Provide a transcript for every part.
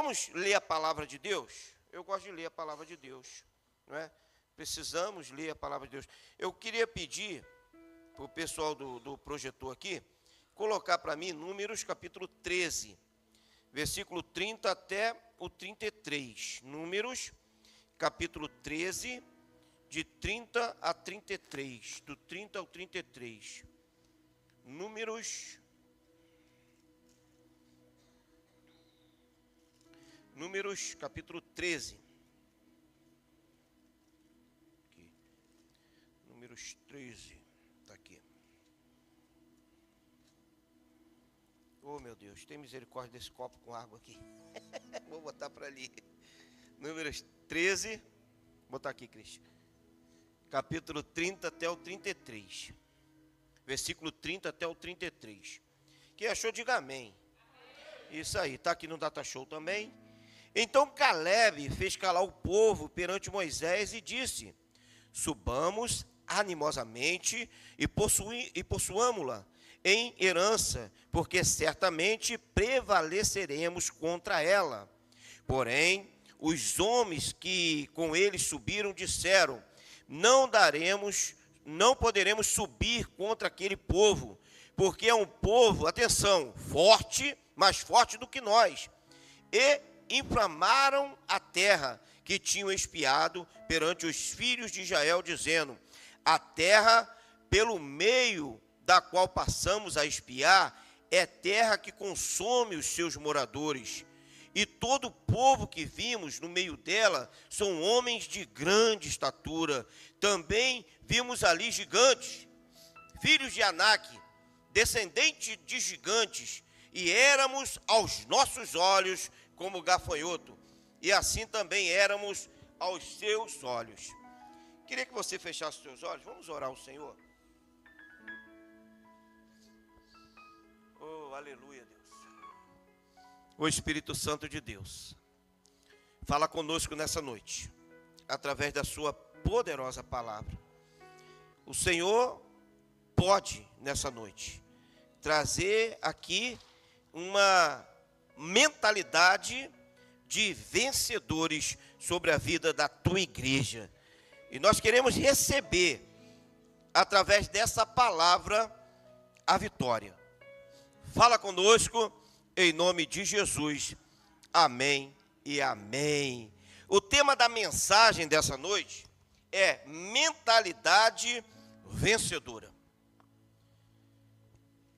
Vamos ler a palavra de Deus? Eu gosto de ler a palavra de Deus, não é? Precisamos ler a palavra de Deus. Eu queria pedir para o pessoal do projetor aqui, colocar para mim Números capítulo 13, versículo 30 até o 33. Números capítulo 13, de 30 a 33, do 30 ao 33. Números capítulo 13. Aqui. Números 13, está aqui. Oh, meu Deus, tem misericórdia desse copo com água aqui. Vou botar para ali. Números 13, vou botar aqui, Cristian. Capítulo 30 até o 33. Versículo 30 até o 33. Quem achou, diga amém. Isso aí, está aqui no Data Show também. Então Caleb fez calar o povo perante Moisés e disse: subamos animosamente e possuamo-la em herança, porque certamente prevaleceremos contra ela. Porém, os homens que com eles subiram disseram: não poderemos subir contra aquele povo, porque é um povo, atenção, forte, mais forte do que nós. E inflamaram a terra que tinham espiado perante os filhos de Israel, dizendo: a terra pelo meio da qual passamos a espiar é terra que consome os seus moradores. E todo o povo que vimos no meio dela são homens de grande estatura. Também vimos ali gigantes, filhos de Anak, descendentes de gigantes, e éramos aos nossos olhos como gafanhoto, e assim também éramos aos seus olhos. Queria que você fechasse os seus olhos. Vamos orar ao Senhor. Oh, aleluia, Deus. O Espírito Santo de Deus, fala conosco nessa noite, através da sua poderosa palavra. O Senhor pode, nessa noite, trazer aqui uma mentalidade de vencedores sobre a vida da tua igreja. E nós queremos receber, através dessa palavra, a vitória. Fala conosco, em nome de Jesus. Amém e amém. O tema da mensagem dessa noite é mentalidade vencedora.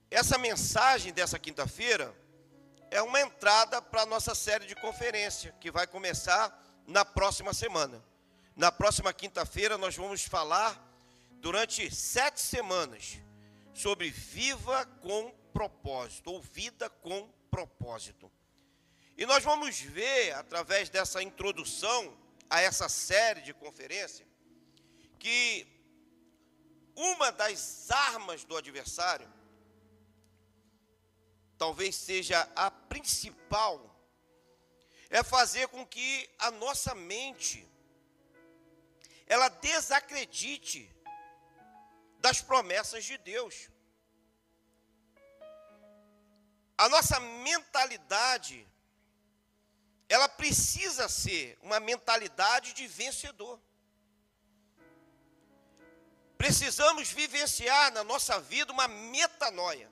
Essa mensagem dessa quinta-feira é uma entrada para a nossa série de conferência, que vai começar na próxima semana. Na próxima quinta-feira nós vamos falar, durante 7 semanas, sobre Viva com Propósito, ou Vida com Propósito. E nós vamos ver, através dessa introdução a essa série de conferência, que uma das armas do adversário, talvez seja a principal, é fazer com que a nossa mente, ela desacredite das promessas de Deus. A nossa mentalidade, ela precisa ser uma mentalidade de vencedor. Precisamos vivenciar na nossa vida uma metanoia,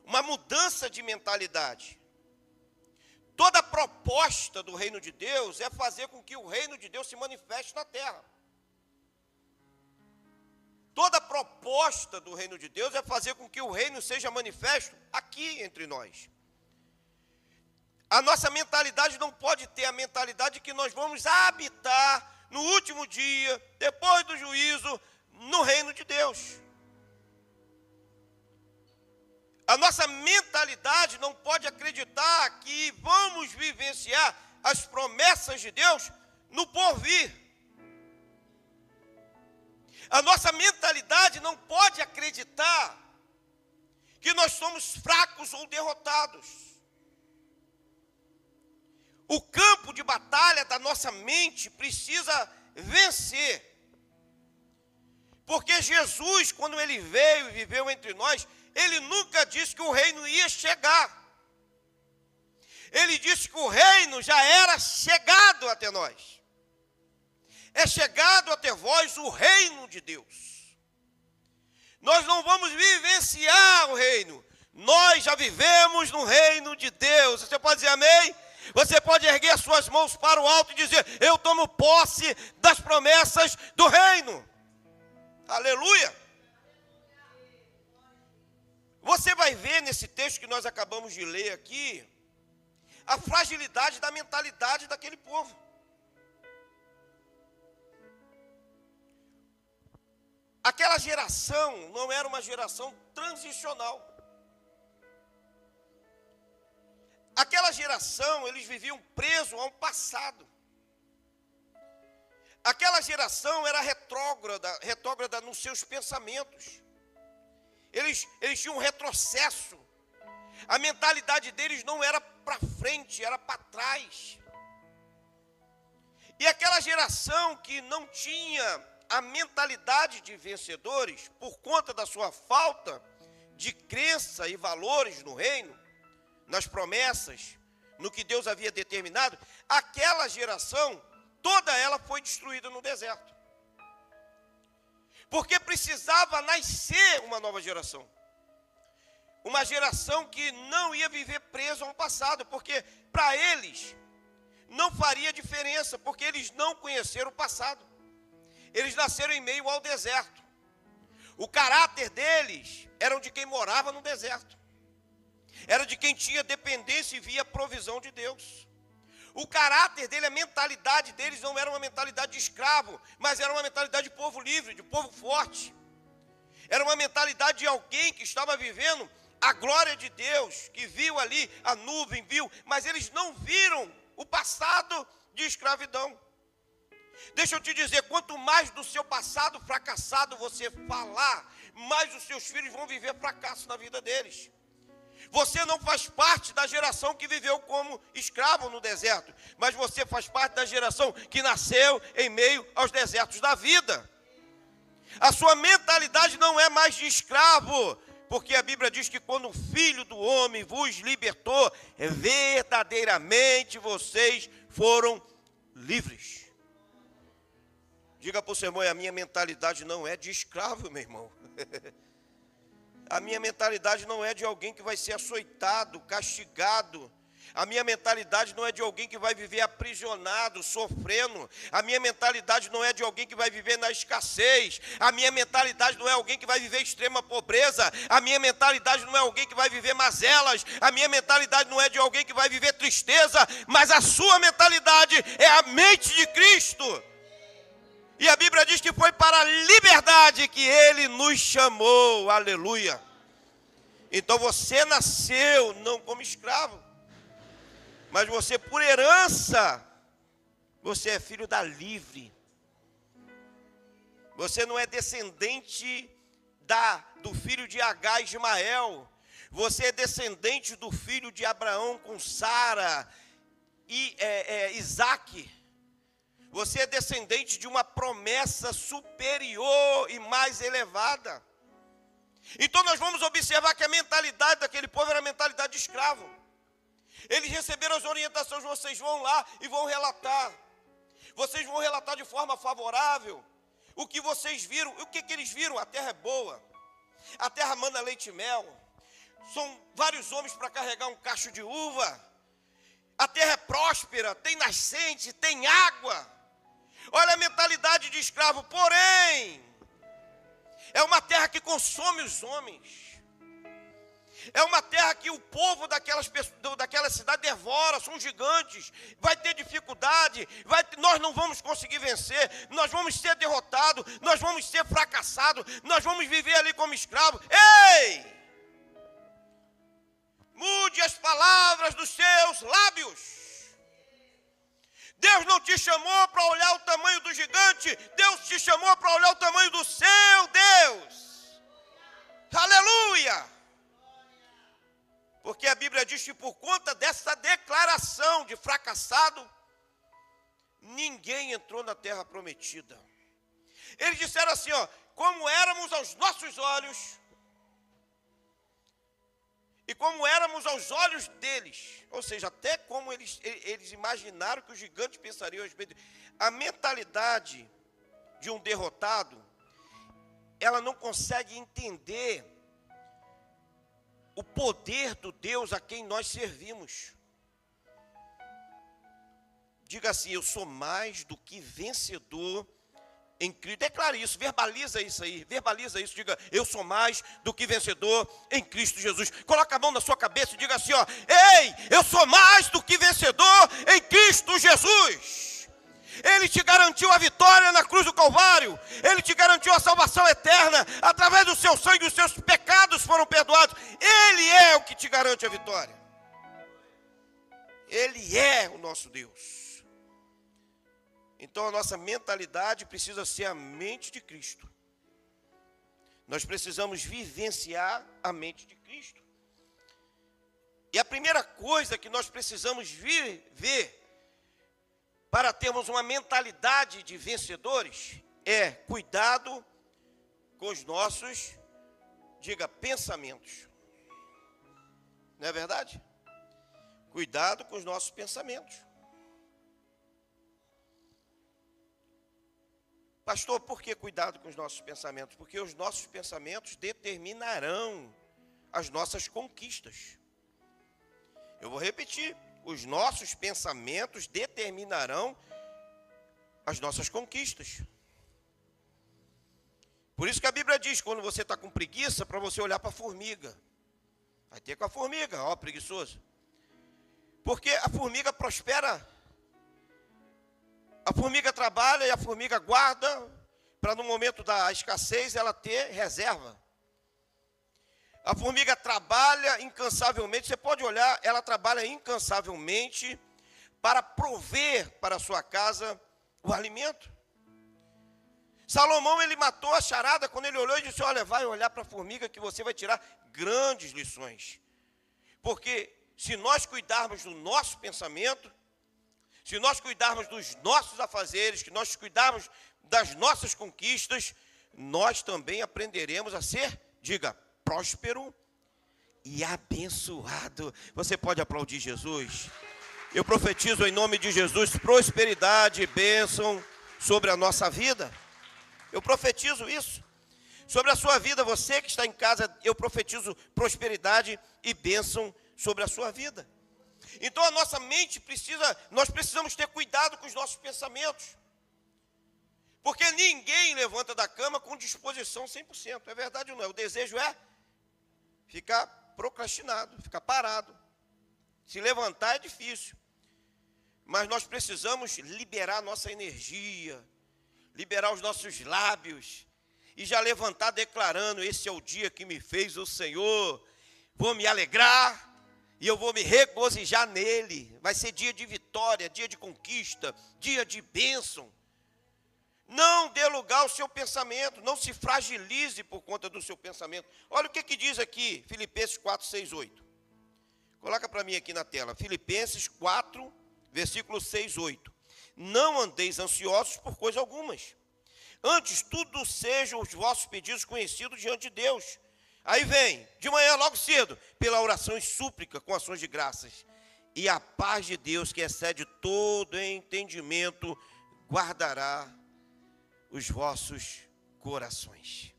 uma mudança de mentalidade. Toda proposta do reino de Deus é fazer com que o reino de Deus se manifeste na terra. Toda proposta do reino de Deus é fazer com que o reino seja manifesto aqui entre nós. A nossa mentalidade não pode ter a mentalidade que nós vamos habitar no último dia, depois do juízo, no reino de Deus. A nossa mentalidade não pode acreditar que vamos vivenciar as promessas de Deus no porvir. A nossa mentalidade não pode acreditar que nós somos fracos ou derrotados. O campo de batalha da nossa mente precisa vencer. Porque Jesus, quando ele veio e viveu entre nós, ele nunca disse que o reino ia chegar. Ele disse que o reino já era chegado até nós. É chegado até vós o reino de Deus. Nós não vamos vivenciar o reino. Nós já vivemos no reino de Deus. Você pode dizer amém? Você pode erguer as suas mãos para o alto e dizer: eu tomo posse das promessas do reino. Aleluia! Você vai ver nesse texto que nós acabamos de ler aqui, a fragilidade da mentalidade daquele povo. Aquela geração não era uma geração transicional. Aquela geração, eles viviam presos a um passado. Aquela geração era retrógrada nos seus pensamentos. Eles tinham um retrocesso. A mentalidade deles não era para frente, era para trás. E aquela geração que não tinha a mentalidade de vencedores, por conta da sua falta de crença e valores no reino, nas promessas, no que Deus havia determinado, aquela geração, toda ela foi destruída no deserto. Porque precisava nascer uma nova geração. Uma geração que não ia viver preso a um passado, porque para eles não faria diferença, porque eles não conheceram o passado. Eles nasceram em meio ao deserto. O caráter deles era de quem morava no deserto. Era de quem tinha dependência e via a provisão de Deus. O caráter dele, a mentalidade deles não era uma mentalidade de escravo, mas era uma mentalidade de povo livre, de povo forte. Era uma mentalidade de alguém que estava vivendo a glória de Deus, que viu ali a nuvem, mas eles não viram o passado de escravidão. Deixa eu te dizer, quanto mais do seu passado fracassado você falar, mais os seus filhos vão viver fracasso na vida deles. Você não faz parte da geração que viveu como escravo no deserto, mas você faz parte da geração que nasceu em meio aos desertos da vida. A sua mentalidade não é mais de escravo, porque a Bíblia diz que quando o Filho do Homem vos libertou, verdadeiramente vocês foram livres. Diga para o seu irmão: a minha mentalidade não é de escravo, meu irmão. A minha mentalidade não é de alguém que vai ser açoitado, castigado. A minha mentalidade não é de alguém que vai viver aprisionado, sofrendo. A minha mentalidade não é de alguém que vai viver na escassez. A minha mentalidade não é alguém que vai viver extrema pobreza. A minha mentalidade não é alguém que vai viver mazelas. A minha mentalidade não é de alguém que vai viver tristeza. Mas a sua mentalidade é a mente de Cristo. E a Bíblia diz que foi para a liberdade que Ele nos chamou. Aleluia. Então você nasceu não como escravo, mas você por herança, você é filho da livre. Você não é descendente do filho de Agar e Ismael. Você é descendente do filho de Abraão com Sara e Isaque. Você é descendente de uma promessa superior e mais elevada. Então nós vamos observar que a mentalidade daquele povo era a mentalidade de escravo. Eles receberam as orientações: vocês vão lá e vão relatar. Vocês vão relatar de forma favorável o que vocês viram. O que eles viram? A terra é boa. A terra manda leite e mel. São vários homens para carregar um cacho de uva. A terra é próspera, tem nascente, tem água. Olha a mentalidade de escravo. Porém, é uma terra que consome os homens. É uma terra que o povo daquela cidade devora, são gigantes. Vai ter dificuldade, nós não vamos conseguir vencer. Nós vamos ser derrotados, nós vamos ser fracassados. Nós vamos viver ali como escravos. Ei! Mude as palavras dos seus lábios. Deus não te chamou para olhar o tamanho do gigante. Deus te chamou para olhar o tamanho do seu Deus. Aleluia! Porque a Bíblia diz que por conta dessa declaração de fracassado, ninguém entrou na terra prometida. Eles disseram assim, como éramos aos nossos olhos, e como éramos aos olhos deles, ou seja, até como eles imaginaram que os gigantes pensariam a respeito. A mentalidade de um derrotado, ela não consegue entender o poder do Deus a quem nós servimos. Diga assim: eu sou mais do que vencedor em Cristo. Declare isso, verbaliza isso aí, verbaliza isso. Diga: eu sou mais do que vencedor em Cristo Jesus. Coloca a mão na sua cabeça e diga assim: ó, ei, eu sou mais do que vencedor em Cristo Jesus. Ele te garantiu a vitória na cruz do Calvário. Ele te garantiu a salvação eterna. Através do seu sangue, os seus pecados foram perdoados. Ele é o que te garante a vitória. Ele é o nosso Deus. Então a nossa mentalidade precisa ser a mente de Cristo. Nós precisamos vivenciar a mente de Cristo. E a primeira coisa que nós precisamos viver para termos uma mentalidade de vencedores é cuidado com os nossos, diga, pensamentos. Não é verdade? Cuidado com os nossos pensamentos. Pastor, por que cuidado com os nossos pensamentos? Porque os nossos pensamentos determinarão as nossas conquistas. Eu vou repetir. Os nossos pensamentos determinarão as nossas conquistas. Por isso que a Bíblia diz, quando você está com preguiça, para você olhar para a formiga. Vai ter com a formiga, ó, preguiçoso. Porque a formiga prospera. A formiga trabalha e a formiga guarda para no momento da escassez ela ter reserva. A formiga trabalha incansavelmente, você pode olhar, ela trabalha incansavelmente para prover para a sua casa o alimento. Salomão, ele matou a charada quando ele olhou e disse: olha, vai olhar para a formiga que você vai tirar grandes lições. Porque se nós cuidarmos do nosso pensamento, se nós cuidarmos dos nossos afazeres, que nós cuidarmos das nossas conquistas, nós também aprenderemos a ser, diga, próspero e abençoado. Você pode aplaudir Jesus? Eu profetizo em nome de Jesus prosperidade e bênção sobre a nossa vida. Eu profetizo isso sobre a sua vida. Você que está em casa, eu profetizo prosperidade e bênção sobre a sua vida. Então a nossa mente nós precisamos ter cuidado com os nossos pensamentos. Porque ninguém levanta da cama com disposição 100%. É verdade ou não é? O desejo é ficar procrastinado, ficar parado. Se levantar é difícil. Mas nós precisamos liberar nossa energia, liberar os nossos lábios e já levantar declarando: esse é o dia que me fez o Senhor. Vou me alegrar e eu vou me regozijar nele. Vai ser dia de vitória, dia de conquista, dia de bênção. Não dê lugar ao seu pensamento, não se fragilize por conta do seu pensamento. Olha o que diz aqui, Filipenses 4, 6, 8. Coloca para mim aqui na tela, Filipenses 4, versículo 6, 8. Não andeis ansiosos por coisa algumas. Antes, tudo sejam os vossos pedidos conhecidos diante de Deus. Aí vem, de manhã, logo cedo, pela oração e súplica, com ações de graças. E a paz de Deus, que excede todo entendimento, guardará os vossos corações.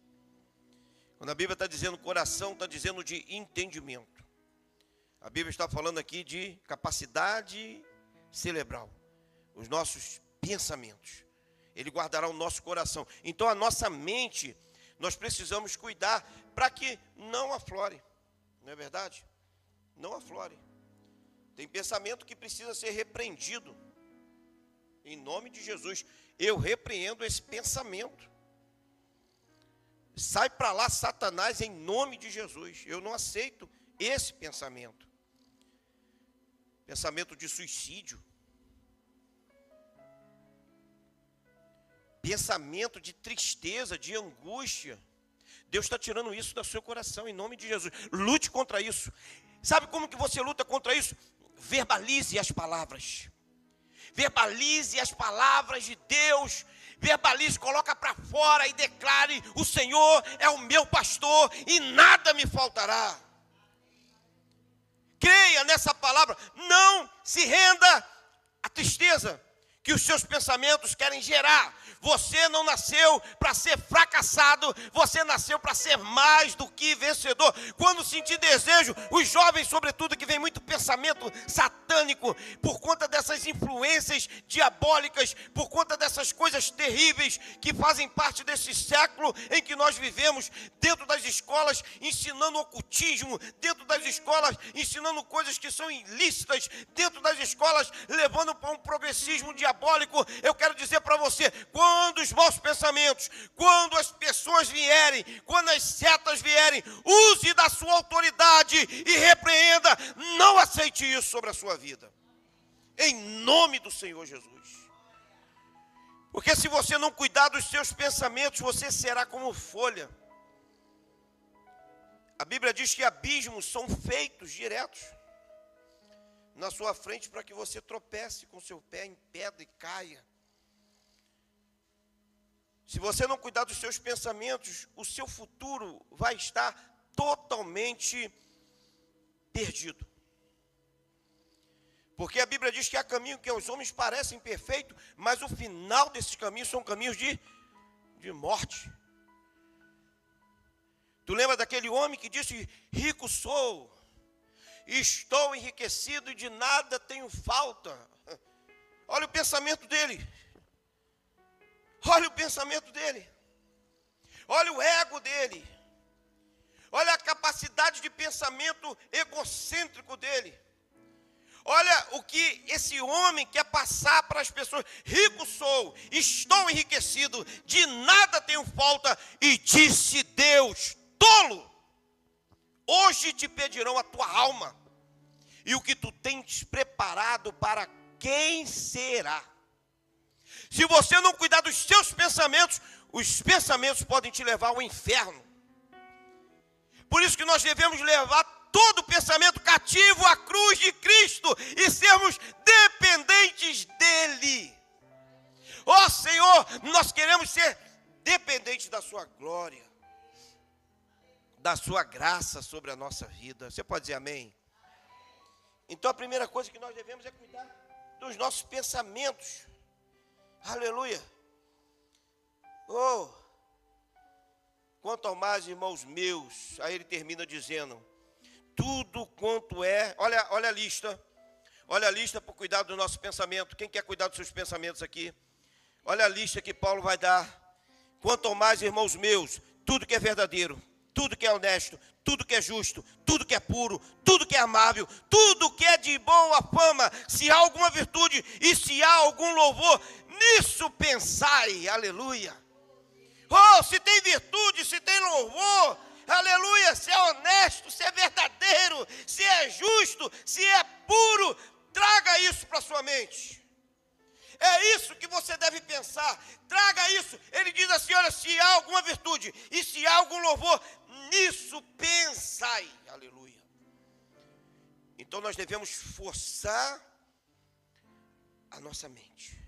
Quando a Bíblia está dizendo coração, está dizendo de entendimento. A Bíblia está falando aqui de capacidade cerebral. Os nossos pensamentos. Ele guardará o nosso coração. Então a nossa mente, nós precisamos cuidar para que não aflore. Não é verdade? Não aflore. Tem pensamento que precisa ser repreendido. Em nome de Jesus, eu repreendo esse pensamento. Sai para lá, Satanás, em nome de Jesus. Eu não aceito esse pensamento. Pensamento de suicídio. Pensamento de tristeza, de angústia. Deus está tirando isso do seu coração, em nome de Jesus. Lute contra isso. Sabe como que você luta contra isso? Verbalize as palavras. Verbalize as palavras de Deus. Verbalize, coloca para fora e declare: o Senhor é o meu pastor e nada me faltará. creia nessa palavra, não se renda à tristeza que os seus pensamentos querem gerar. Você não nasceu para ser fracassado, você nasceu para ser mais do que vencedor. Quando sentir desejo, os jovens, sobretudo, que vem muito pensamento satânico, por conta dessas influências diabólicas, por conta dessas coisas terríveis que fazem parte desse século em que nós vivemos, dentro das escolas ensinando ocultismo, dentro das escolas ensinando coisas que são ilícitas, dentro das escolas levando para um progressismo diabólico. Eu quero dizer para você, quando os maus pensamentos, quando as pessoas vierem, quando as setas vierem, use da sua autoridade e repreenda, não aceite isso sobre a sua vida, em nome do Senhor Jesus. Porque se você não cuidar dos seus pensamentos, você será como folha. A Bíblia diz que abismos são feitos diretos na sua frente para que você tropece com seu pé em pedra e caia. Se você não cuidar dos seus pensamentos, o seu futuro vai estar totalmente perdido. Porque a Bíblia diz que há caminho que aos homens parecem perfeitos, mas o final desses caminhos são caminhos de morte. Tu lembra daquele homem que disse: rico sou, estou enriquecido e de nada tenho falta. Olha o pensamento dele. Olha o pensamento dele. Olha o ego dele. Olha a capacidade de pensamento egocêntrico dele. Olha o que esse homem quer passar para as pessoas. Rico sou, estou enriquecido, de nada tenho falta. E disse Deus: tolo, hoje te pedirão a tua alma, e o que tu tens preparado para quem será? Se você não cuidar dos seus pensamentos, os pensamentos podem te levar ao inferno. Por isso que nós devemos levar todo pensamento cativo à cruz de Cristo e sermos dependentes dele. Ó Senhor, nós queremos ser dependentes da sua glória, da sua graça sobre a nossa vida. Você pode dizer amém? Então a primeira coisa que nós devemos é cuidar dos nossos pensamentos. Aleluia. Oh, quanto ao mais, irmãos meus, aí ele termina dizendo: tudo quanto é, olha a lista para cuidar do nosso pensamento. Quem quer cuidar dos seus pensamentos aqui? Olha a lista que Paulo vai dar. Quanto ao mais, irmãos meus, tudo que é verdadeiro, tudo que é honesto, tudo que é justo, tudo que é puro, tudo que é amável, tudo que é de boa fama, se há alguma virtude e se há algum louvor, nisso pensai. Aleluia. Oh, se tem virtude, se tem louvor, aleluia, se é honesto, se é verdadeiro, se é justo, se é puro, traga isso para a sua mente. É isso que você deve pensar. Traga isso. Ele diz assim: olha, se há alguma virtude e se há algum louvor, nisso pensai. Aleluia. Então nós devemos forçar a nossa mente,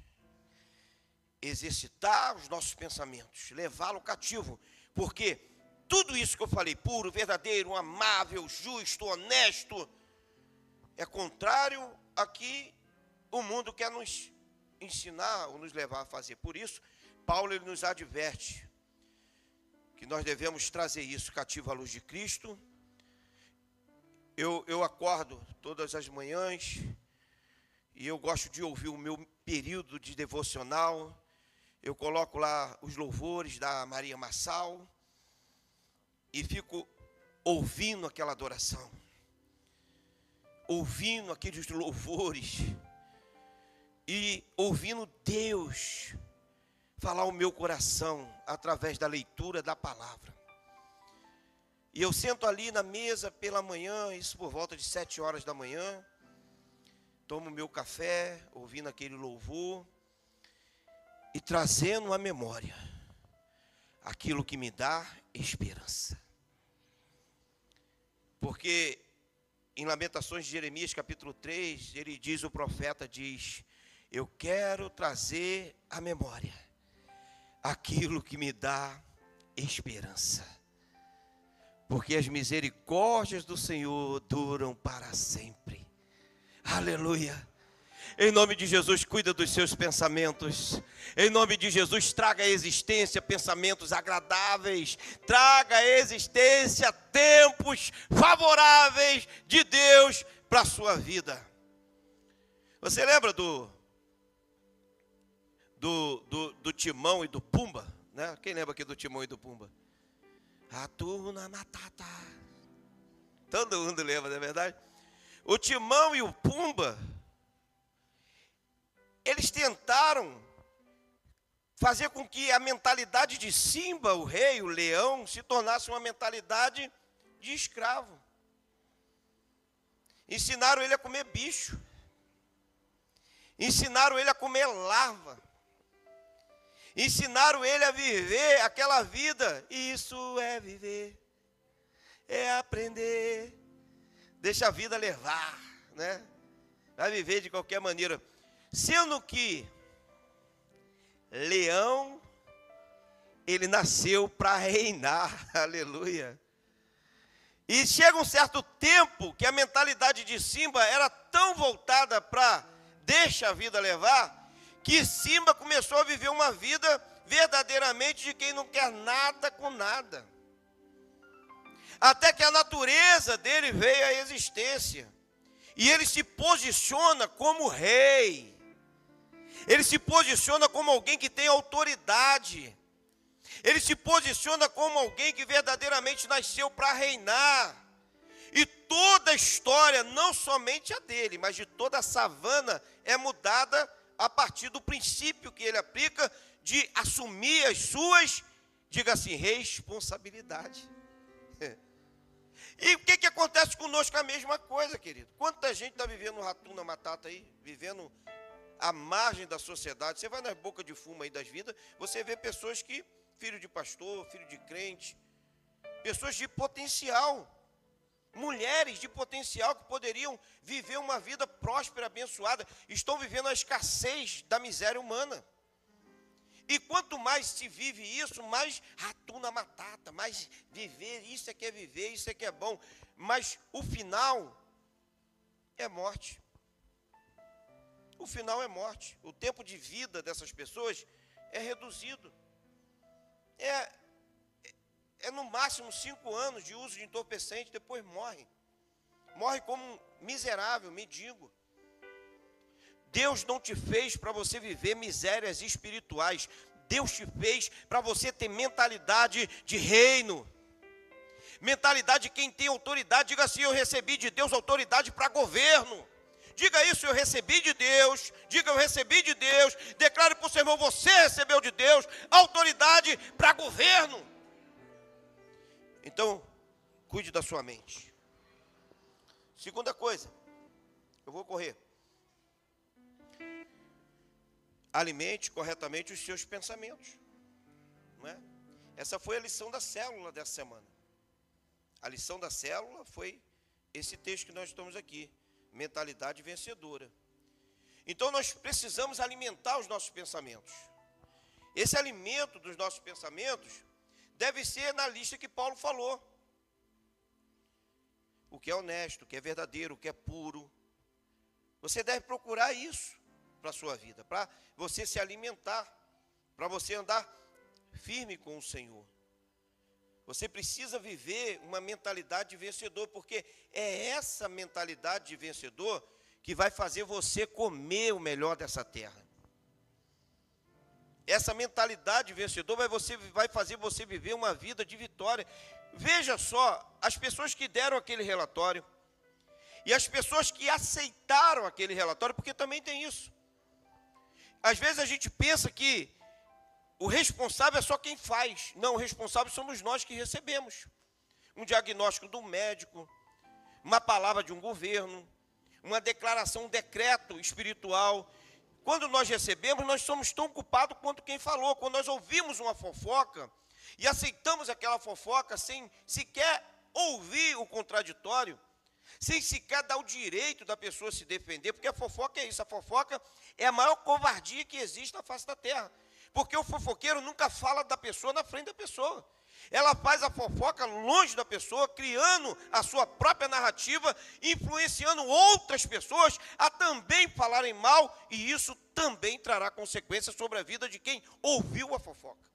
exercitar os nossos pensamentos, levá-lo cativo. Porque tudo isso que eu falei, puro, verdadeiro, amável, justo, honesto, é contrário a que o mundo quer nos ensinar ou nos levar a fazer. Por isso, Paulo ele nos adverte que nós devemos trazer isso cativo à luz de Cristo. Eu acordo todas as manhãs e eu gosto de ouvir o meu período de devocional. Eu coloco lá os louvores da Maria Massal e fico ouvindo aquela adoração, ouvindo aqueles louvores e ouvindo Deus falar ao meu coração através da leitura da palavra. E eu sento ali na mesa pela manhã, isso por volta de 7 horas da manhã, tomo meu café, ouvindo aquele louvor e trazendo à memória aquilo que me dá esperança. Porque em Lamentações de Jeremias, capítulo 3, ele diz, o profeta diz: eu quero trazer à memória aquilo que me dá esperança. porque as misericórdias do Senhor duram para sempre. Aleluia. Em nome de Jesus, cuida dos seus pensamentos. Em nome de Jesus, traga à existência pensamentos agradáveis. Traga à existência tempos favoráveis de Deus para a sua vida. Você lembra do Timão e do Pumba? Né? Quem lembra aqui do Timão e do Pumba? Hakuna Matata. Todo mundo lembra, não é verdade? O Timão e o Pumba, eles tentaram fazer com que a mentalidade de Simba, o rei, o leão, se tornasse uma mentalidade de escravo. Ensinaram ele a comer bicho. Ensinaram ele a comer larva. Ensinaram ele a viver aquela vida. E isso é viver, é aprender. Deixa a vida levar, né? Vai viver de qualquer maneira. Sendo que leão, ele nasceu para reinar, aleluia. E chega um certo tempo que a mentalidade de Simba era tão voltada para deixa a vida levar, que Simba começou a viver uma vida verdadeiramente de quem não quer nada com nada. Até que a natureza dele veio à existência. E ele se posiciona como rei. Ele se posiciona como alguém que tem autoridade. Ele se posiciona como alguém que verdadeiramente nasceu para reinar. E toda a história, não somente a dele, mas de toda a savana, é mudada a partir do princípio que ele aplica de assumir as suas, diga assim, responsabilidades. E o que acontece conosco? A mesma coisa, querido. Quanta gente está vivendo Hakuna Matata aí, vivendo à margem da sociedade. Você vai nas bocas de fumo aí das vidas, você vê pessoas que, filho de pastor, filho de crente, pessoas de potencial, mulheres de potencial que poderiam viver uma vida próspera, abençoada, estão vivendo a escassez da miséria humana. E quanto mais se vive isso, mais Hakuna Matata, mais viver, isso é que é viver, isso é que é bom. Mas o final é morte. O final é morte. O tempo de vida dessas pessoas é reduzido. É no máximo 5 anos de uso de entorpecente, depois morre. Morre como um miserável, mendigo. Deus não te fez para você viver misérias espirituais. Deus te fez para você ter mentalidade de reino. Mentalidade de quem tem autoridade. Diga assim, eu recebi de Deus autoridade para governo. Diga isso, eu recebi de Deus. Diga, eu recebi de Deus. Declare para o seu irmão, você recebeu de Deus autoridade para governo. Então, cuide da sua mente. Segunda coisa, eu vou correr. Alimente corretamente os seus pensamentos. Não é? Essa foi a lição da célula dessa semana. A lição da célula foi esse texto que nós estamos aqui. Mentalidade vencedora. Então nós precisamos alimentar os nossos pensamentos. Esse alimento dos nossos pensamentos deve ser na lista que Paulo falou. O que é honesto, o que é verdadeiro, o que é puro. Você deve procurar isso para a sua vida, para você se alimentar, para você andar firme com o Senhor. Você precisa viver uma mentalidade de vencedor, porque é essa mentalidade de vencedor que vai fazer você comer o melhor dessa terra. Essa mentalidade de vencedor vai fazer você viver uma vida de vitória. Veja só, as pessoas que deram aquele relatório e as pessoas que aceitaram aquele relatório, porque também tem isso. Às vezes a gente pensa que o responsável é só quem faz. Não, o responsável somos nós que recebemos. Um diagnóstico do médico, uma palavra de um governo, uma declaração, um decreto espiritual. Quando nós recebemos, nós somos tão culpados quanto quem falou. Quando nós ouvimos uma fofoca e aceitamos aquela fofoca sem sequer ouvir o contraditório, sem sequer dar o direito da pessoa se defender, porque a fofoca é isso, a fofoca é a maior covardia que existe na face da terra. Porque o fofoqueiro nunca fala da pessoa na frente da pessoa. Ela faz a fofoca longe da pessoa, criando a sua própria narrativa, influenciando outras pessoas a também falarem mal, e isso também trará consequências sobre a vida de quem ouviu a fofoca.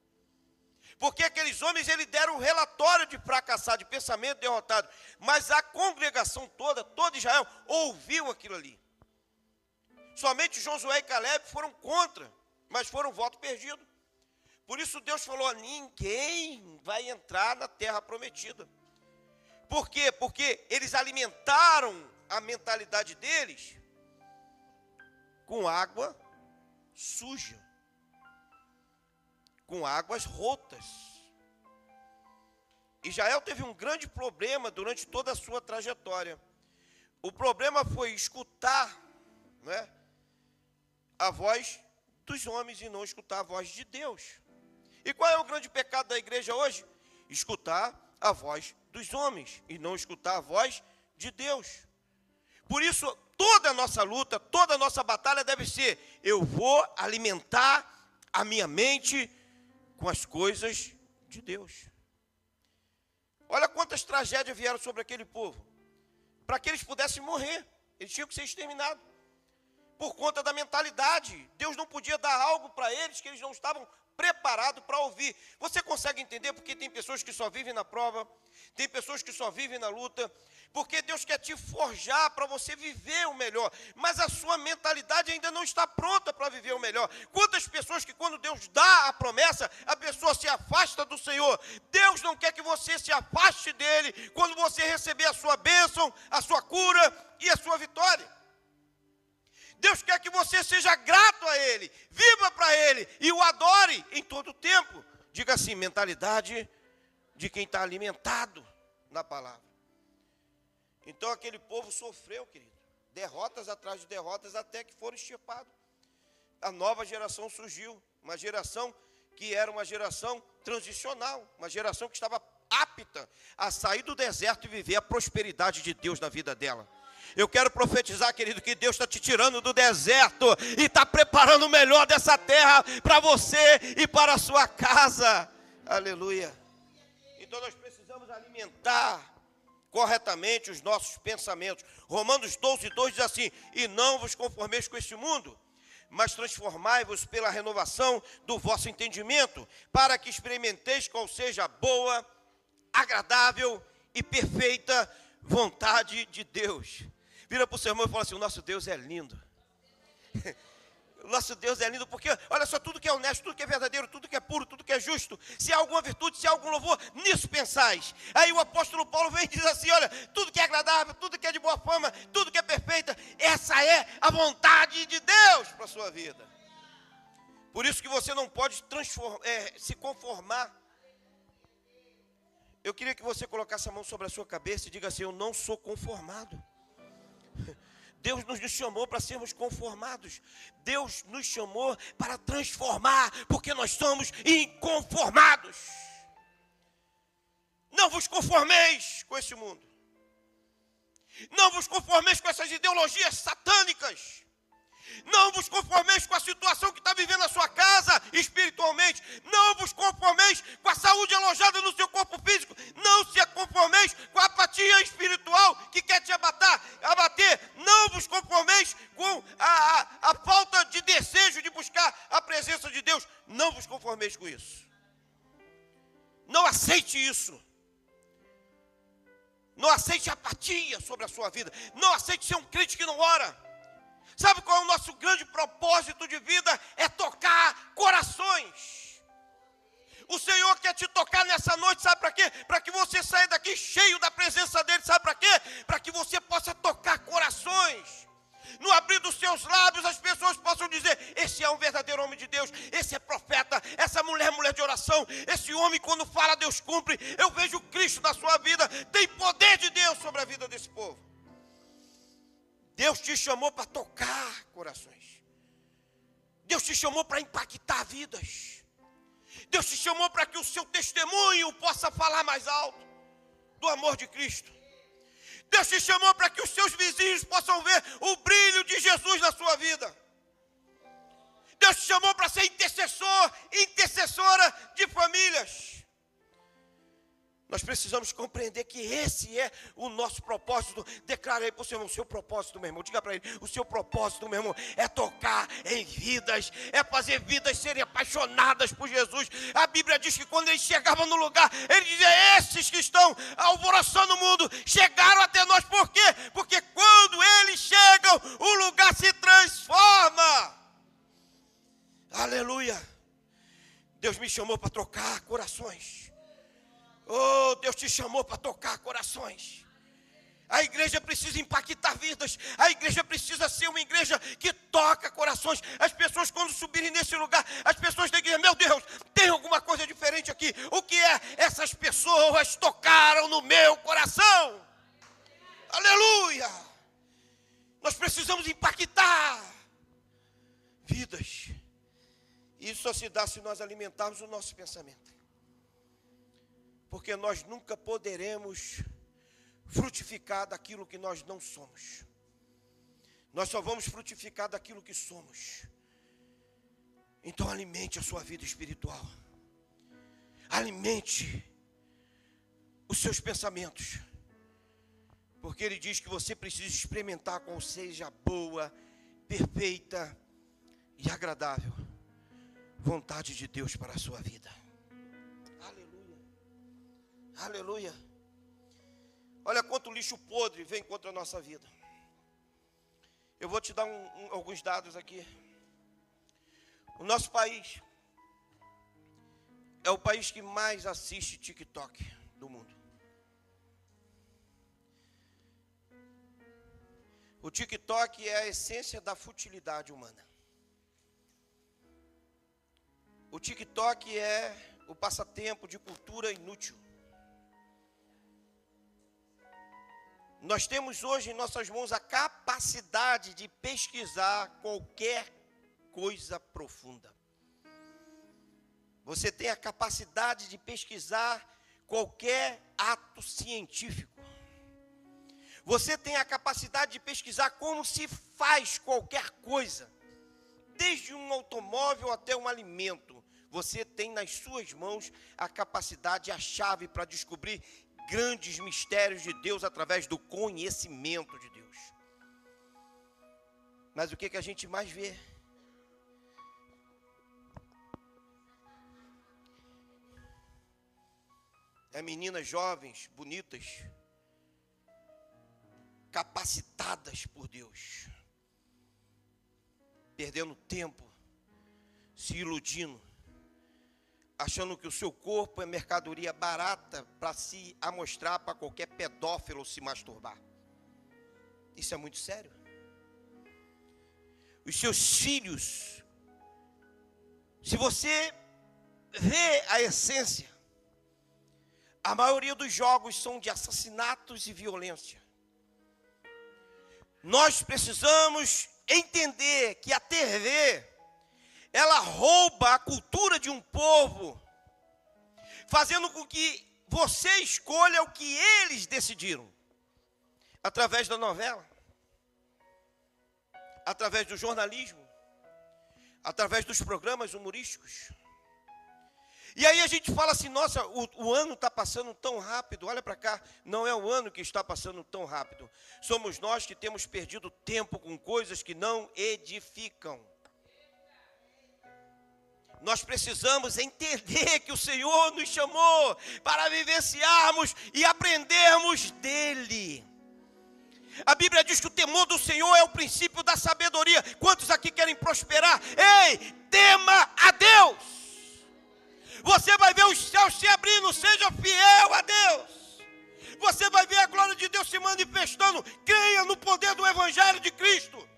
Porque aqueles homens, eles deram um relatório de fracassado, de pensamento derrotado, mas a congregação toda, todo Israel, ouviu aquilo ali. Somente Josué e Caleb foram contra, mas foram voto perdido. Por isso Deus falou, ninguém vai entrar na terra prometida. Por quê? Porque eles alimentaram a mentalidade deles com água suja, com águas rotas. Israel teve um grande problema durante toda a sua trajetória. O problema foi escutar, né, a voz dos homens e não escutar a voz de Deus. E qual é o grande pecado da igreja hoje? Escutar a voz dos homens e não escutar a voz de Deus. Por isso, toda a nossa luta, toda a nossa batalha deve ser, eu vou alimentar a minha mente com as coisas de Deus. Olha quantas tragédias vieram sobre aquele povo. Para que eles pudessem morrer, eles tinham que ser exterminados. Por conta da mentalidade, Deus não podia dar algo para eles que eles não estavam preparados para ouvir. Você consegue entender porque tem pessoas que só vivem na prova, tem pessoas que só vivem na luta, porque Deus quer te forjar para você viver o melhor, mas a sua mentalidade ainda não está pronta para viver o melhor. Quantas pessoas que quando Deus dá a promessa, a pessoa se afasta do Senhor. Deus não quer que você se afaste dele quando você receber a sua bênção, a sua cura e a sua vitória. Deus quer que você seja grato a Ele, viva para Ele e o adore em todo o tempo. Diga assim, mentalidade de quem está alimentado na palavra. Então aquele povo sofreu, querido, derrotas atrás de derrotas até que foram extirpados. A nova geração surgiu, uma geração que era uma geração transicional, uma geração que estava apta a sair do deserto e viver a prosperidade de Deus na vida dela. Eu quero profetizar, querido, que Deus está te tirando do deserto e está preparando o melhor dessa terra para você e para a sua casa. Aleluia. Então nós precisamos alimentar corretamente os nossos pensamentos. Romanos 12:2 diz assim, e não vos conformeis com este mundo, mas transformai-vos pela renovação do vosso entendimento, para que experimenteis qual seja a boa, agradável e perfeita vontade de Deus. Vira para o seu irmão e fala assim, o nosso Deus é lindo. O nosso Deus é lindo porque, olha só, tudo que é honesto, tudo que é verdadeiro, tudo que é puro, tudo que é justo, se há alguma virtude, se há algum louvor, nisso pensais. Aí o apóstolo Paulo vem e diz assim, olha, tudo que é agradável, tudo que é de boa fama, tudo que é perfeita, essa é a vontade de Deus para a sua vida. Por isso que você não pode se conformar. Eu queria que você colocasse a mão sobre a sua cabeça e diga assim, eu não sou conformado. Deus nos chamou para sermos conformados. Deus nos chamou para transformar, porque nós somos inconformados. Não vos conformeis com esse mundo. Não vos conformeis com essas ideologias satânicas. Não vos conformeis com a situação que está vivendo na sua casa espiritualmente. Não vos conformeis com a saúde alojada no seu corpo físico. Não se conformeis com a apatia espiritual que quer te abater. Não vos conformeis com a falta de desejo de buscar a presença de Deus. Não vos conformeis com isso. Não aceite isso. Não aceite apatia sobre a sua vida. Não aceite ser um crente que não ora. Sabe qual é o nosso grande propósito de vida? É tocar corações. O Senhor quer te tocar nessa noite, sabe para quê? Para que você saia daqui cheio da presença dEle, sabe para quê? Para que você possa tocar corações. No abrir dos seus lábios, as pessoas possam dizer, esse é um verdadeiro homem de Deus, esse é profeta, essa mulher de oração, esse homem quando fala, Deus cumpre. Eu vejo Cristo na sua vida, tem poder de Deus sobre a vida desse povo. Deus te chamou para tocar corações. Deus te chamou para impactar vidas. Deus te chamou para que o seu testemunho possa falar mais alto do amor de Cristo. Deus te chamou para que os seus vizinhos possam ver o brilho de Jesus na sua vida. Deus te chamou para ser intercessora de famílias. Nós precisamos compreender que esse é o nosso propósito. Declara aí para o seu irmão, o seu propósito, meu irmão. Diga para ele, o seu propósito, meu irmão, é tocar em vidas, é fazer vidas serem apaixonadas por Jesus. A Bíblia diz que quando eles chegavam no lugar, ele dizia, esses que estão alvoroçando o mundo, chegaram até nós. Por quê? Porque quando eles chegam, o lugar se transforma. Aleluia. Deus me chamou para tocar corações. Oh, Deus te chamou para tocar corações. A igreja precisa impactar vidas. A igreja precisa ser uma igreja que toca corações. As pessoas quando subirem nesse lugar, as pessoas da igreja, meu Deus, tem alguma coisa diferente aqui. O que é? Essas pessoas tocaram no meu coração. Aleluia. Nós precisamos impactar vidas. Isso só se dá se nós alimentarmos o nosso pensamento. Porque nós nunca poderemos frutificar daquilo que nós não somos. Nós só vamos frutificar daquilo que somos. Então alimente a sua vida espiritual. Alimente os seus pensamentos. Porque ele diz que você precisa experimentar qual seja a boa, perfeita e agradável vontade de Deus para a sua vida. Aleluia. Olha quanto lixo podre vem contra a nossa vida. Eu vou te dar alguns dados aqui. O nosso país é o país que mais assiste TikTok do mundo. O TikTok é a essência da futilidade humana. O TikTok é o passatempo de cultura inútil. Nós temos hoje em nossas mãos a capacidade de pesquisar qualquer coisa profunda. Você tem a capacidade de pesquisar qualquer ato científico. Você tem a capacidade de pesquisar como se faz qualquer coisa. Desde um automóvel até um alimento. Você tem nas suas mãos a capacidade, a chave para descobrir grandes mistérios de Deus através do conhecimento de Deus. Mas o que a gente mais vê? É meninas jovens, bonitas, capacitadas por Deus, perdendo tempo, se iludindo, achando que o seu corpo é mercadoria barata para se amostrar para qualquer pedófilo se masturbar. Isso é muito sério. Os seus filhos, se você vê a essência, a maioria dos jogos são de assassinatos e violência. Nós precisamos entender que a TV, ela rouba a cultura de um povo, fazendo com que você escolha o que eles decidiram. Através da novela, através do jornalismo, através dos programas humorísticos. E aí a gente fala assim, nossa, o ano está passando tão rápido, olha para cá. Não é o ano que está passando tão rápido. Somos nós que temos perdido tempo com coisas que não edificam. Nós precisamos entender que o Senhor nos chamou para vivenciarmos e aprendermos dEle. A Bíblia diz que o temor do Senhor é o princípio da sabedoria. Quantos aqui querem prosperar? Ei, tema a Deus. Você vai ver os céus se abrindo, seja fiel a Deus. Você vai ver a glória de Deus se manifestando. Creia no poder do Evangelho de Cristo.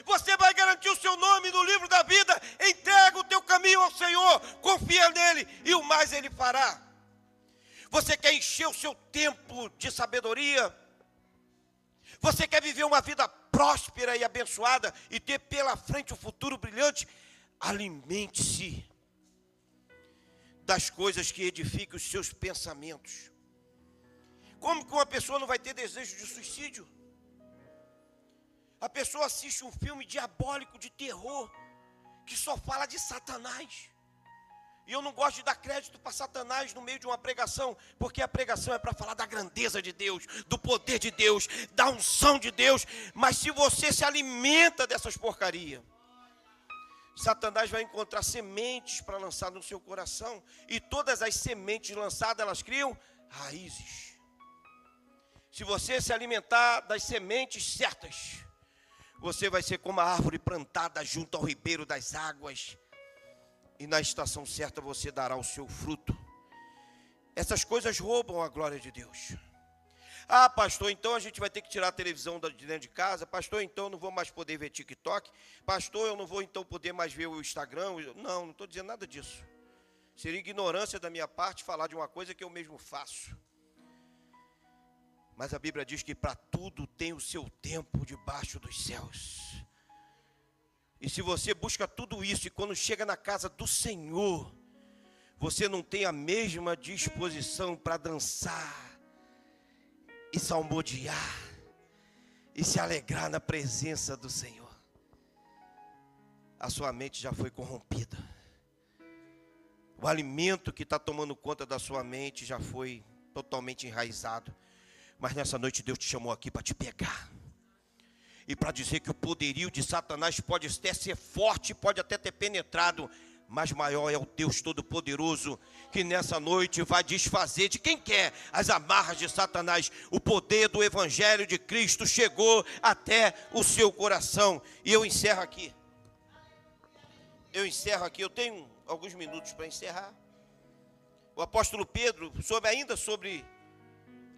Você vai garantir o seu nome no livro da vida. Entrega o teu caminho ao Senhor. Confia nele e o mais ele fará. Você quer encher o seu tempo de sabedoria? Você quer viver uma vida próspera e abençoada e ter pela frente um futuro brilhante? Alimente-se das coisas que edificam os seus pensamentos. Como que uma pessoa não vai ter desejo de suicídio? A pessoa assiste um filme diabólico de terror, que só fala de Satanás. E eu não gosto de dar crédito para Satanás no meio de uma pregação, porque a pregação é para falar da grandeza de Deus, do poder de Deus, da unção de Deus. Mas se você se alimenta dessas porcarias, Satanás vai encontrar sementes para lançar no seu coração. E todas as sementes lançadas, elas criam raízes. Se você se alimentar das sementes certas, você vai ser como a árvore plantada junto ao ribeiro das águas. E na estação certa você dará o seu fruto. Essas coisas roubam a glória de Deus. Ah, pastor, então a gente vai ter que tirar a televisão de dentro de casa. Pastor, então eu não vou mais poder ver TikTok. Pastor, eu não vou então poder mais ver o Instagram. Não estou dizendo nada disso. Seria ignorância da minha parte falar de uma coisa que eu mesmo faço. Mas a Bíblia diz que para tudo tem o seu tempo debaixo dos céus. E se você busca tudo isso e quando chega na casa do Senhor, você não tem a mesma disposição para dançar e salmodiar e se alegrar na presença do Senhor, a sua mente já foi corrompida. O alimento que está tomando conta da sua mente já foi totalmente enraizado. Mas nessa noite Deus te chamou aqui para te pegar. E para dizer que o poderio de Satanás pode até ser forte, pode até ter penetrado, mas maior é o Deus Todo-Poderoso, que nessa noite vai desfazer de quem quer as amarras de Satanás. O poder do Evangelho de Cristo chegou até o seu coração. E eu encerro aqui. Eu tenho alguns minutos para encerrar. O apóstolo Pedro, ainda sobre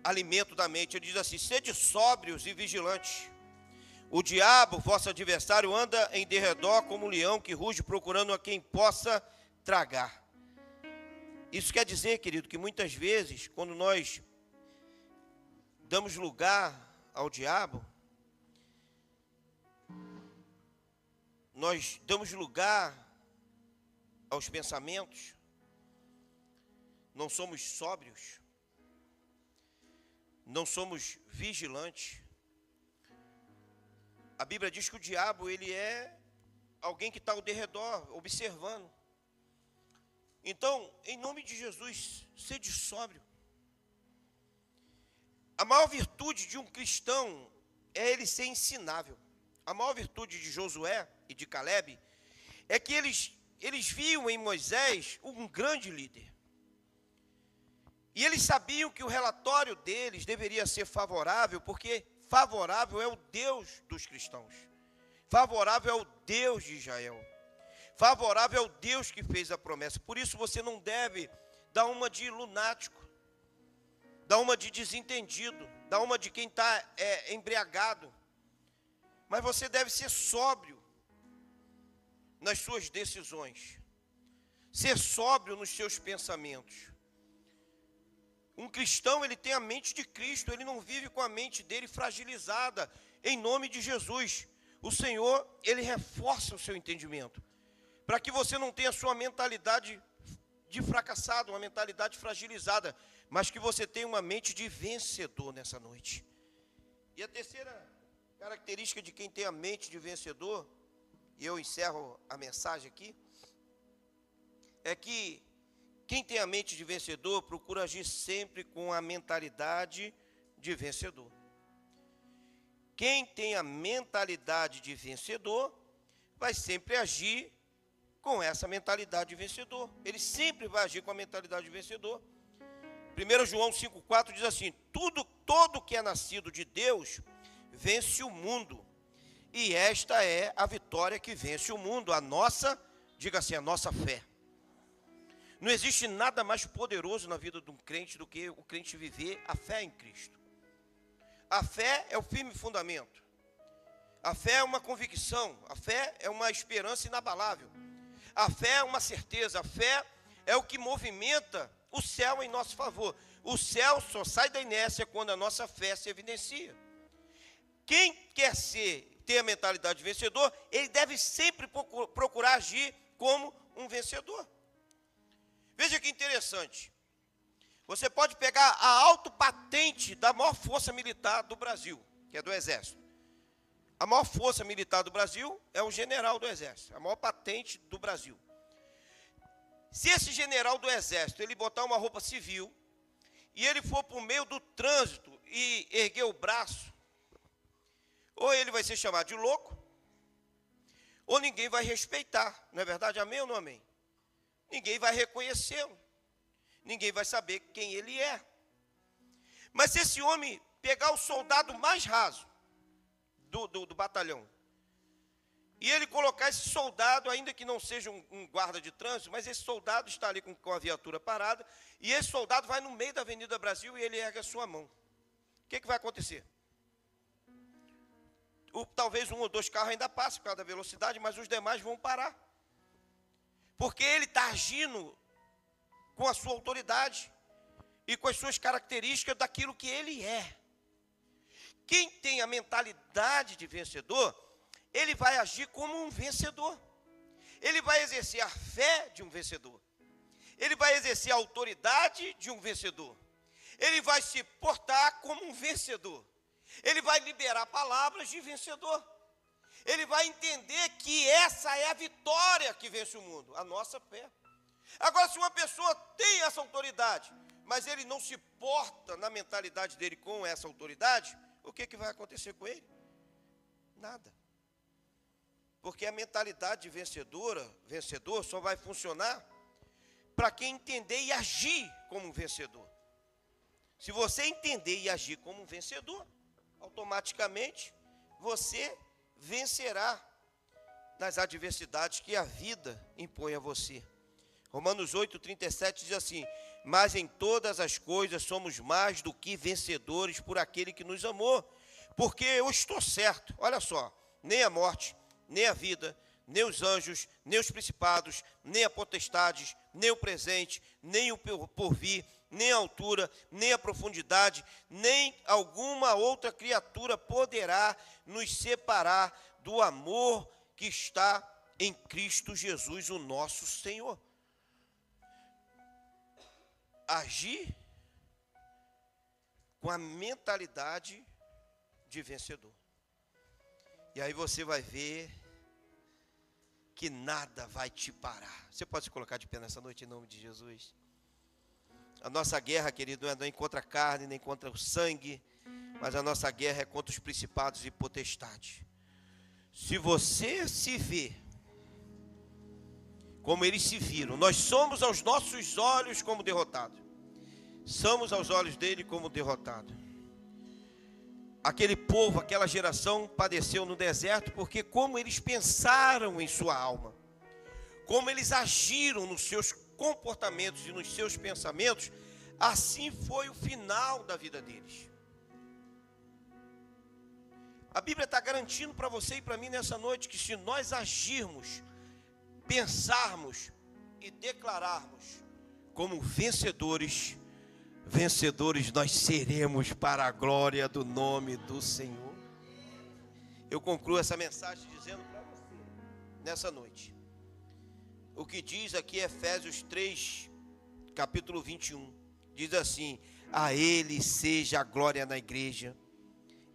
alimento da mente, ele diz assim: sede sóbrios e vigilantes. O diabo, vosso adversário, anda em derredor como um leão que ruge, procurando a quem possa tragar. Isso quer dizer, querido, que muitas vezes, quando nós damos lugar ao diabo, nós damos lugar aos pensamentos, não somos sóbrios, não somos vigilantes. A Bíblia diz que o diabo, ele é alguém que está ao derredor, observando. Então, em nome de Jesus, sede sóbrio. A maior virtude de um cristão é ele ser ensinável. A maior virtude de Josué e de Caleb é que eles viam em Moisés um grande líder. E eles sabiam que o relatório deles deveria ser favorável, porque favorável é o Deus dos cristãos. Favorável é o Deus de Israel. Favorável é o Deus que fez a promessa. Por isso você não deve dar uma de lunático, dar uma de desentendido, dar uma de quem está embriagado. Mas você deve ser sóbrio nas suas decisões. Ser sóbrio nos seus pensamentos. Um cristão, ele tem a mente de Cristo, ele não vive com a mente dele fragilizada, em nome de Jesus. O Senhor, ele reforça o seu entendimento, para que você não tenha a sua mentalidade de fracassado, uma mentalidade fragilizada, mas que você tenha uma mente de vencedor nessa noite. E a terceira característica de quem tem a mente de vencedor, e eu encerro a mensagem aqui, é que quem tem a mente de vencedor procura agir sempre com a mentalidade de vencedor. Quem tem a mentalidade de vencedor vai sempre agir com essa mentalidade de vencedor. Ele sempre vai agir com a mentalidade de vencedor. 1 João 5,4 diz assim: todo que é nascido de Deus vence o mundo. E esta é a vitória que vence o mundo, a nossa, diga assim, a nossa fé. Não existe nada mais poderoso na vida de um crente do que o crente viver a fé em Cristo. A fé é o firme fundamento. A fé é uma convicção. A fé é uma esperança inabalável. A fé é uma certeza. A fé é o que movimenta o céu em nosso favor. O céu só sai da inércia quando a nossa fé se evidencia. Quem quer ter a mentalidade de vencedor, ele deve sempre procurar agir como um vencedor. Veja que interessante, você pode pegar a autopatente da maior força militar do Brasil, que é do Exército. A maior força militar do Brasil é o general do Exército, a maior patente do Brasil. Se esse general do exército, ele botar uma roupa civil, e ele for para o meio do trânsito e erguer o braço, ou ele vai ser chamado de louco, ou ninguém vai respeitar. Não é verdade? Amém ou não amém? Ninguém vai reconhecê-lo. Ninguém vai saber quem ele é. Mas se esse homem pegar o soldado mais raso do batalhão, e ele colocar esse soldado, ainda que não seja um guarda de trânsito, mas esse soldado está ali com a viatura parada, e esse soldado vai no meio da Avenida Brasil e ele ergue a sua mão. O que vai acontecer? Talvez 1 ou 2 carros ainda passem por causa da velocidade, mas os demais vão parar. Porque ele está agindo com a sua autoridade e com as suas características daquilo que ele é. Quem tem a mentalidade de vencedor, ele vai agir como um vencedor. Ele vai exercer a fé de um vencedor. Ele vai exercer a autoridade de um vencedor. Ele vai se portar como um vencedor. Ele vai liberar palavras de vencedor. Ele vai entender que essa é a vitória que vence o mundo, a nossa fé. Agora, se uma pessoa tem essa autoridade, mas ele não se porta na mentalidade dele com essa autoridade, o que vai acontecer com ele? Nada. Porque a mentalidade de vencedor só vai funcionar para quem entender e agir como um vencedor. Se você entender e agir como um vencedor, automaticamente você vencerá nas adversidades que a vida impõe a você. Romanos 8:37 diz assim: mas em todas as coisas somos mais do que vencedores por aquele que nos amou, porque eu estou certo, olha só, nem a morte, nem a vida, nem os anjos, nem os principados, nem a potestades, nem o presente, nem o porvir, nem a altura, nem a profundidade, nem alguma outra criatura poderá nos separar do amor que está em Cristo Jesus, o nosso Senhor. Agir com a mentalidade de vencedor. E aí você vai ver que nada vai te parar. Você pode se colocar de pé nessa noite em nome de Jesus? A nossa guerra, querido, não é contra a carne, nem contra o sangue, mas a nossa guerra é contra os principados e potestades. Se você se vê como eles se viram, nós somos aos nossos olhos como derrotados. Somos aos olhos dele como derrotados. Aquele povo, aquela geração padeceu no deserto porque como eles pensaram em sua alma, como eles agiram nos seus comportamentos e nos seus pensamentos, assim foi o final da vida deles. A Bíblia está garantindo para você e para mim nessa noite que se nós agirmos, pensarmos e declararmos como vencedores, nós seremos para a glória do nome do Senhor. Eu concluo essa mensagem dizendo para você, nessa noite, o que diz aqui Efésios 3, capítulo 21, diz assim: a Ele seja a glória na igreja,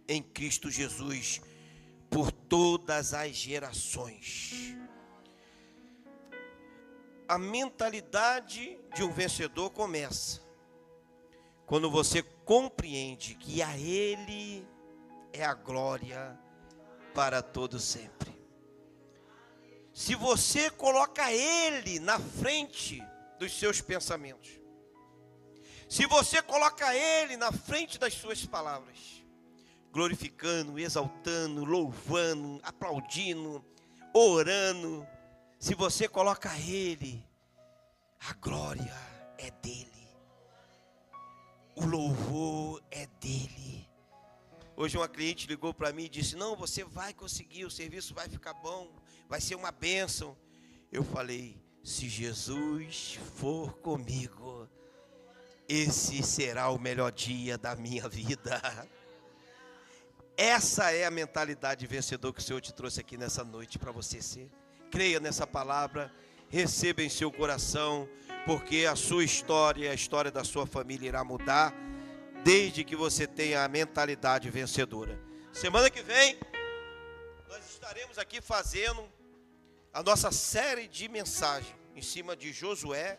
em Cristo Jesus, por todas as gerações. A mentalidade de um vencedor começa quando você compreende que a Ele é a glória para todo sempre. Se você coloca Ele na frente dos seus pensamentos, se você coloca Ele na frente das suas palavras, glorificando, exaltando, louvando, aplaudindo, orando, se você coloca Ele, a glória é dele. O louvor é dele. Hoje uma cliente ligou para mim e disse: não, você vai conseguir, o serviço vai ficar bom, vai ser uma bênção. Eu falei: se Jesus for comigo, esse será o melhor dia da minha vida. Essa é a mentalidade vencedora que o Senhor te trouxe aqui nessa noite para você ser. Creia nessa palavra, receba em seu coração, porque a sua história, a história da sua família irá mudar, desde que você tenha a mentalidade vencedora. Semana que vem, nós estaremos aqui fazendo a nossa série de mensagens em cima de Josué,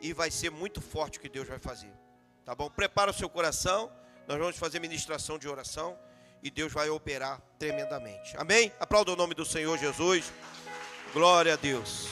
e vai ser muito forte o que Deus vai fazer. Tá bom? Prepara o seu coração, nós vamos fazer ministração de oração, e Deus vai operar tremendamente. Amém? Aplauda o nome do Senhor Jesus. Glória a Deus.